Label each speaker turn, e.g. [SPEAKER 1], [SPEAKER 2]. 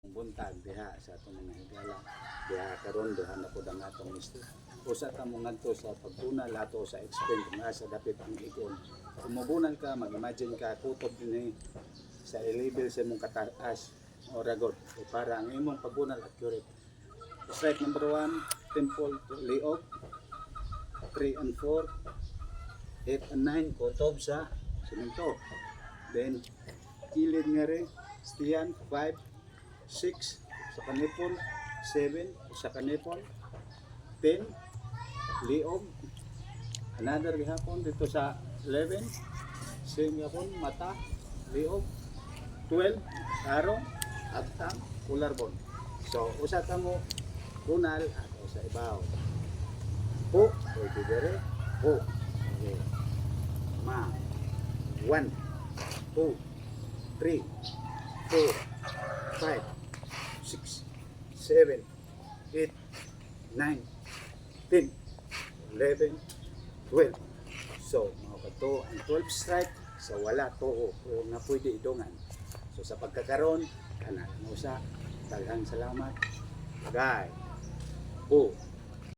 [SPEAKER 1] buntag diha sa atong mga higala diha karon diha na pud ang atong mister usa ta mo ngadto sa pagtuna lato sa explain kung asa dapit ang ikon kung mabunan ka mag-imagine ka kutob dinhi sa level sa imong kataas o ragod para ang imong pagbunal accurate. Strike number 1 temple to liog 3 and 4 8 and 9 kutob sa semento, then kilid nga rin stiyan 5 6 sa kanipon, 7 sa kanipon, 10 liog, another gihapon dito sa 11 same gihapon mata liog, 12 arong agtang collarbone. So usa ka mo kunal ato sa ibaw po pwede dire po okay. Ma 1 2 3 4 5 6, 7, 8, 9, 10, 11, 12. So, mga kato, ang 12 strike sa wala to o nga pwede idungan. So, sa pagkakaroon, kanal mo sa daghang salamat. Bagay. Po.